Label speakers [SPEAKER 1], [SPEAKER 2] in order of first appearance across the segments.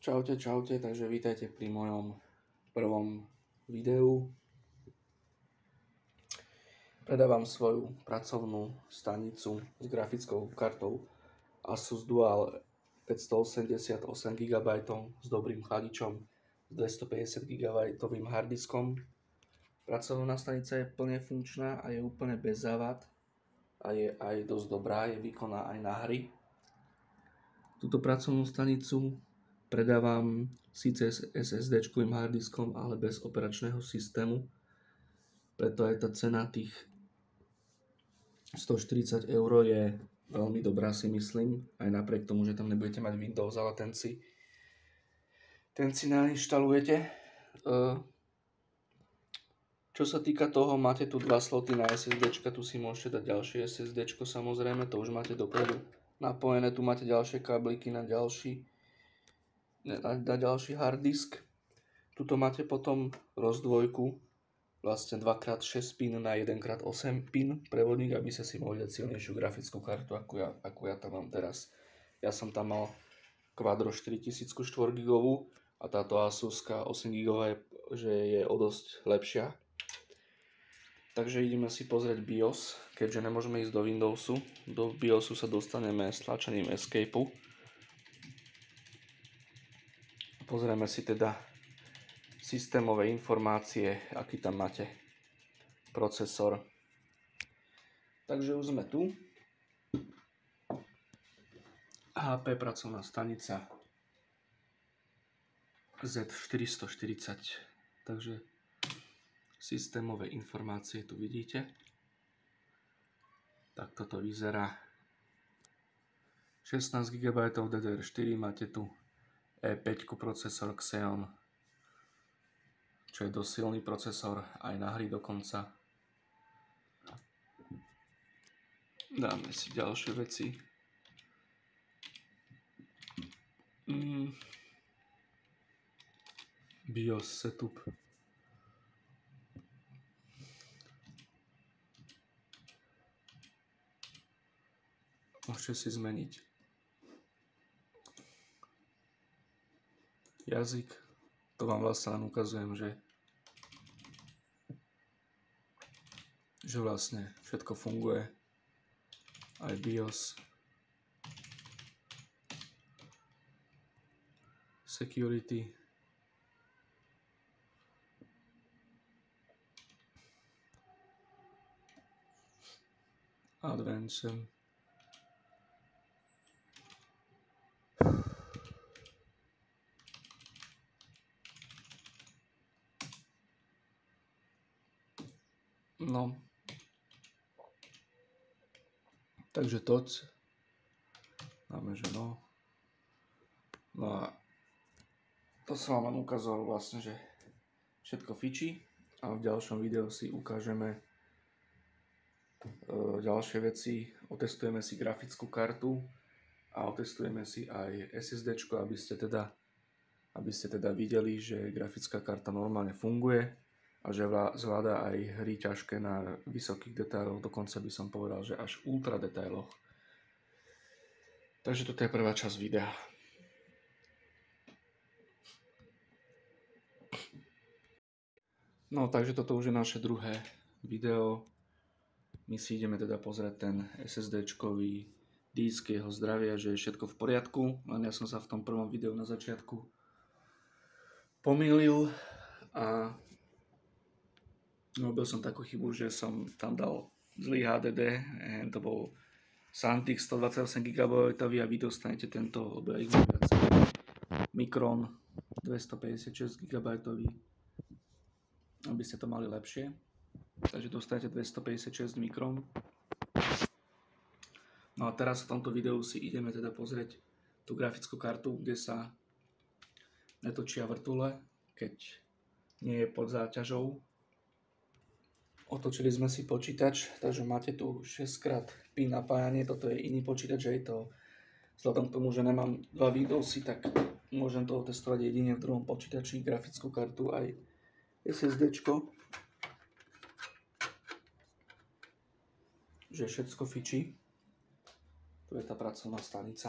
[SPEAKER 1] Čaute, takže vítajte pri mojom prvom videu. Predávam svoju pracovnú stanicu s grafickou kartou Asus Dual 588 GB s dobrým chladičom s 250 GB harddiskom. Pracovná stanica je plne funkčná a je úplne bez závad a je aj dosť dobrá, je výkonná aj na hry. Túto pracovnú stanicu predávam síce s SSD-čkovým harddiskom, ale bez operačného systému. Preto aj tá cena tých 140 € je veľmi dobrá, si myslím. Aj napriek tomu, že tam nebudete mať Windows, ale ten si nainštalujete. Čo sa týka toho, máte tu dva sloty na SSD-čka, tu si môžete dať ďalšie SSD-čko, samozrejme, to už máte dopredu napojené. Tu máte ďalšie kábliky na ďalší harddisk. Tuto máte potom rozdvojku, vlastne 2x6 pin na 1x8 pin prevodník, aby ste si mohli dať silnejšiu grafickú kartu, ako ja tam mám teraz. Ja som tam mal Quadro 4000 4 GB a táto Asuska 8 GB že je o dosť lepšia. Takže ideme si pozrieť BIOS, keďže nemôžeme ísť do Windowsu. Do BIOSu sa dostaneme stlačením Escapeu. Pozrieme si teda systémové informácie, aký tam máte procesor. Takže už sme tu. HP pracovná stanica Z440. Takže systémové informácie tu vidíte. Tak toto vyzerá. 16 GB DDR4, máte tu E5 procesor Xeon, čo je dosť silný procesor, aj na hry dokonca. Dáme si ďalšie veci. BIOS setup. Môžete si zmeniť jazyk. To vám vlastne len ukazujem, že vlastne všetko funguje. Aj BIOS. Security. Advanced. No. Takže TOC. Dáme, že no. No a to som vám ukazoval vlastne, že všetko fičí. A v ďalšom videu si ukážeme ďalšie veci. Otestujeme si grafickú kartu a otestujeme si aj SSDčko, aby ste teda videli, že grafická karta normálne funguje a že zvláda aj hry ťažké na vysokých detailoch, dokonca by som povedal, že až ultra detailoch. Takže toto je prvá časť videa. No, takže toto už je naše druhé video. My si ideme teda pozrieť ten SSD-čkový disk, jeho zdravie, že je všetko v poriadku. Len ja som sa v tom prvom videu na začiatku pomýlil a robil som takú chybu, že som tam dal zlý HDD. To bol SanDisk 128 GB a vy dostanete tento, lebo ich mám viac. Micron 256 GB, aby ste to mali lepšie. Takže dostanete 256 Micron. No a teraz v tomto videu si ideme teda pozrieť tú grafickú kartu, kde sa netočia vrtule, keď nie je pod záťažou. Otočili sme si počítač, takže máte tu 6x pin napájanie, toto je iný počítač, je to vzhľadom k tomu, že nemám dva Windowsy, tak môžem to otestovať jedine v druhom počítači, grafickú kartu aj SSDčko, že všetko fičí. Tu je tá pracovná stanica.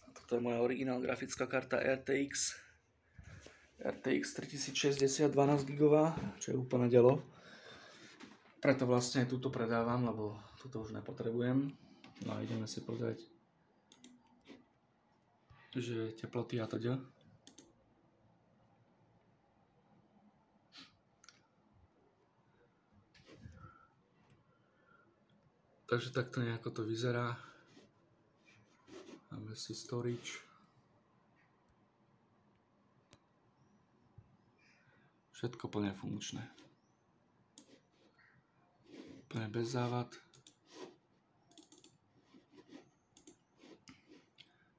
[SPEAKER 1] A toto toto je moja originál grafická karta RTX 3060 12 GB, čo je úplne delo. Preto vlastne túto predávam, lebo túto už nepotrebujem. No a ideme si pozrieť, že teploty a teda. Takže takto nejako to vyzerá. Máme si storage. Všetko plne funkčné. Plne bez závad.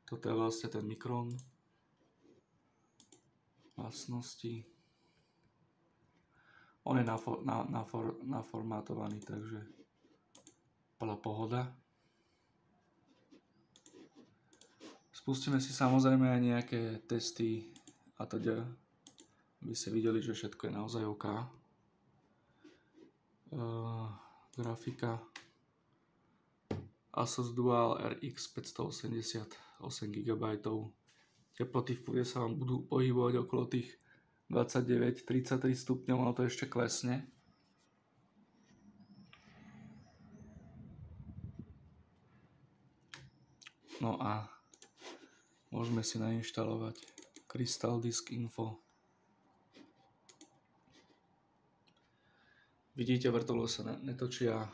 [SPEAKER 1] Toto je vlastne ten Micron. Vlastnosti. On je naformátovaný, takže bola pohoda. Spustíme si samozrejme aj nejaké testy a teda, aby ste videli, že všetko je naozaj OK. Grafika Asus Dual RX 588 GB. Teploty v kúde sa vám budú pohybovať okolo tých 29-33 stupňov, ale to ešte klesne. No a môžeme si nainštalovať Crystal Disk Info. Vidíte, vrtolo sa netočia.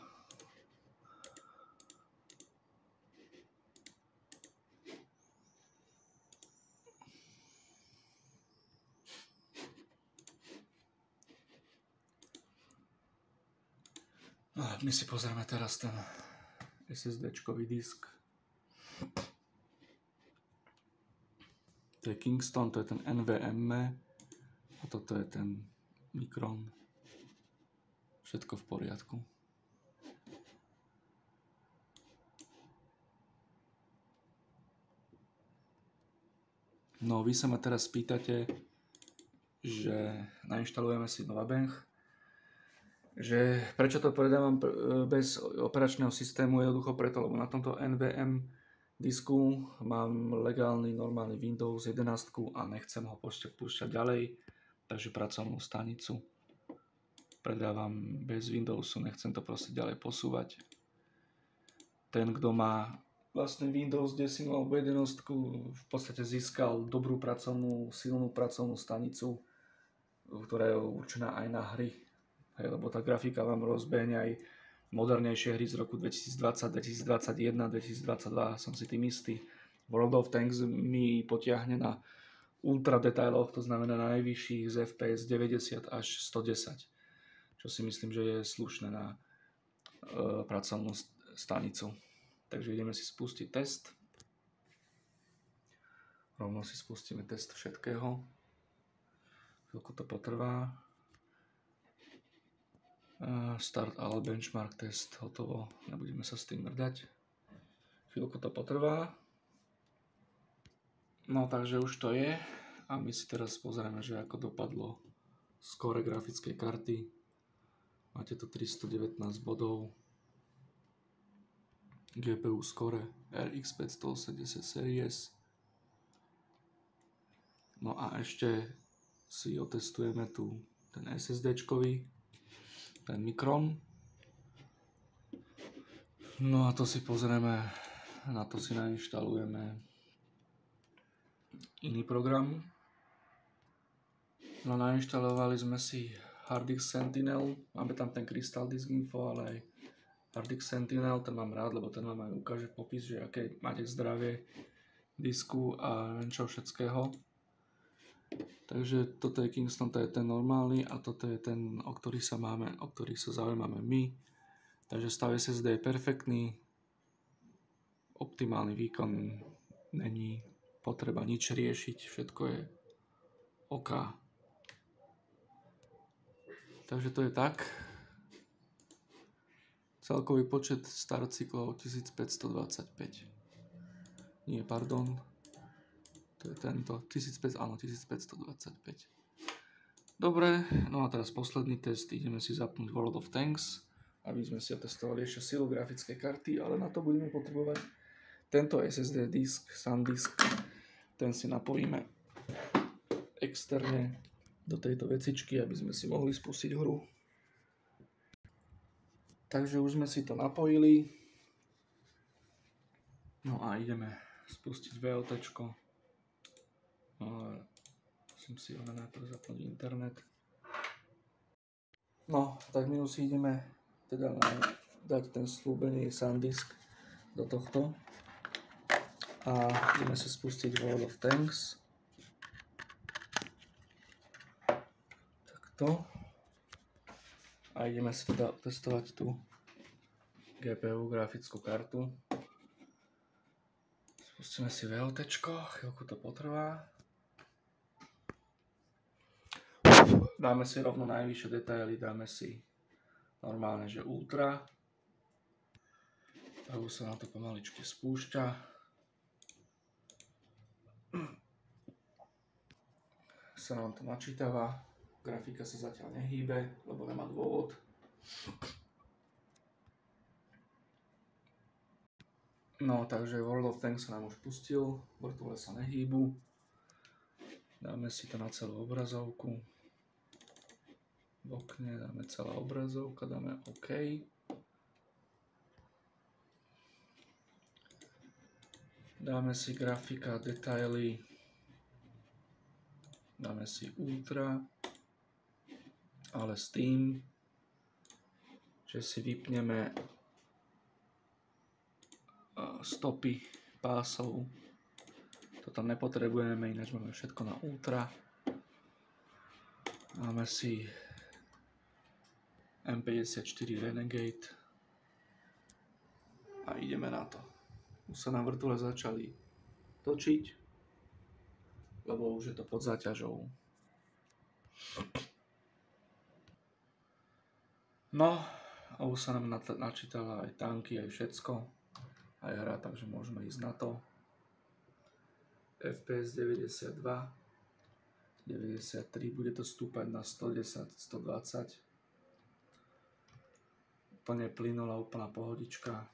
[SPEAKER 1] My si pozrieme teraz ten SSD-čkový disk. To je Kingston, to je ten NVMe a toto je ten Micron. Všetko v poriadku. No, vy sa ma teraz pýtate, že nainštalujeme si Novabank, že prečo to predávam bez operačného systému, jednoducho preto, lebo na tomto NVMe disku mám legálny normálny Windows 11 a nechcem ho púšťať ďalej, takže pracovnú stanicu predávam bez Windowsu, nechcem to proste ďalej posúvať. Ten, kto má vlastne Windows 10 alebo 11, v podstate získal dobrú silnú pracovnú stanicu, ktorá je určená aj na hry. Hej, lebo tá grafika vám rozbehne aj modernejšie hry z roku 2020, 2021, 2022, som si tým istý. World of Tanks mi potiahne na ultra detailoch, to znamená na najvyšších z FPS 90 až 110, čo si myslím, že je slušné na pracovnú stanicu. Takže ideme si spustiť test. Rovno si spustíme test všetkého. Chvíľku to potrvá. Start all benchmark test, hotovo, nebudeme sa s tým mrdať. Chvíľku to potrvá. No takže už to je a my si teraz pozrieme, že ako dopadlo skóre grafickej karty. Máte tu 319 bodov. GPU skóre RX 580 series. No a ešte si otestujeme tu ten SSD-čkový, ten Micron. No a to si pozrieme, na to si nainštalujeme iný program. No nainštalovali sme si Harddisk Sentinel, máme tam ten Crystal Disk Info, ale aj Harddisk Sentinel, ten mám rád, lebo ten vám aj ukáže popis, že aké máte zdravie disku a neviem čo všetkého. Takže toto je Kingston, to je ten normálny a toto je ten, o ktorý sa zaujímame my. Takže stav SSD je perfektný, optimálny výkon, není potreba nič riešiť, všetko je OK. Takže to je tak. Celkový počet start cyklov 1525. Nie, pardon. To je tento, 1525. Dobre, no a teraz posledný test, ideme si zapnúť World of Tanks, aby sme si otestovali ešte silu grafickej karty, ale na to budeme potrebovať tento SSD disk, SanDisk ten si napojíme externe do tejto vecičky, aby sme si mohli spustiť hru. Takže už sme si to napojili. No a ideme spustiť VLTčko. Musím si najprv zapnúť internet. No, tak my už si ideme teda dať ten slúbený SanDisk do tohto. A ideme si spustiť World of Tanks. Takto. A ideme si teda testovať tú GPU, grafickú kartu. Spustíme si VLTčko, chvíľku to potrvá. Dáme si rovno najvyššie detaily, dáme si normálne, že Ultra. Tak už sa nám to pomaličky spúšťa. Sa nám to načítava. Grafika sa zatiaľ nehýbe, lebo nemá dôvod. No, takže World of Tanks sa nám už pustil, vrtule sa nehýbu. Dáme si to na celú obrazovku. V okne dáme celá obrazovka, dáme OK. Dáme si grafika, detaily. Dáme si Ultra. Ale s tým, že si vypneme stopy pásov. To tam nepotrebujeme, ináč máme všetko na Ultra. Máme si M54 Renegade a ideme na to. Už sa nám vrtule začali točiť, lebo už je to pod záťažou. No, a už sa nám načítala aj tanky, aj všetko, aj hra, takže môžeme ísť na to. FPS 92, 93, bude to stúpať na 110, 120. Úplne plynulá, úplná pohodička.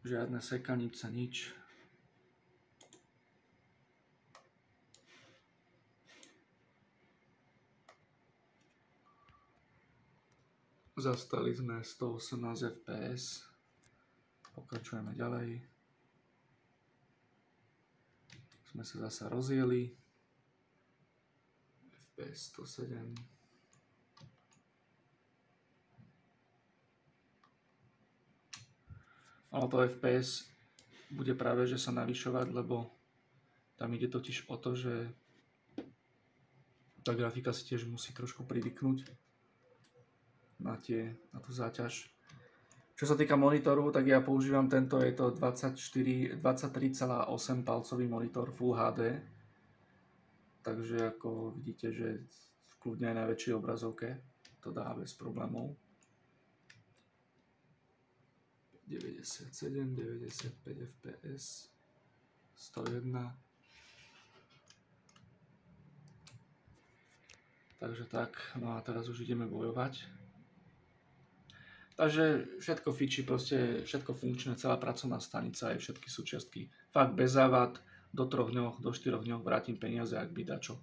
[SPEAKER 1] Žiadne sekanice, nič. Zastali sme 118 fps. Pokračujeme ďalej. Sme sa zasa rozjeli. FPS 107. Ale to FPS bude práve že sa navyšovať, lebo tam ide totiž o to, že tá grafika si tiež musí trošku privyknúť na tú záťaž. Čo sa týka monitoru, tak ja používam tento, je to 23,8 palcový monitor Full HD. Takže ako vidíte, že v kľudne aj najväčšej obrazovke to dá bez problémov. 97, 95 fps, 101. Takže tak, no a teraz už ideme bojovať. Takže všetko fičí, proste všetko funkčné, celá pracovná stanica, aj všetky súčiastky. Fakt bez závad, do 3 dňoch, do 4 dňoch vrátim peniaze, ak by dačo.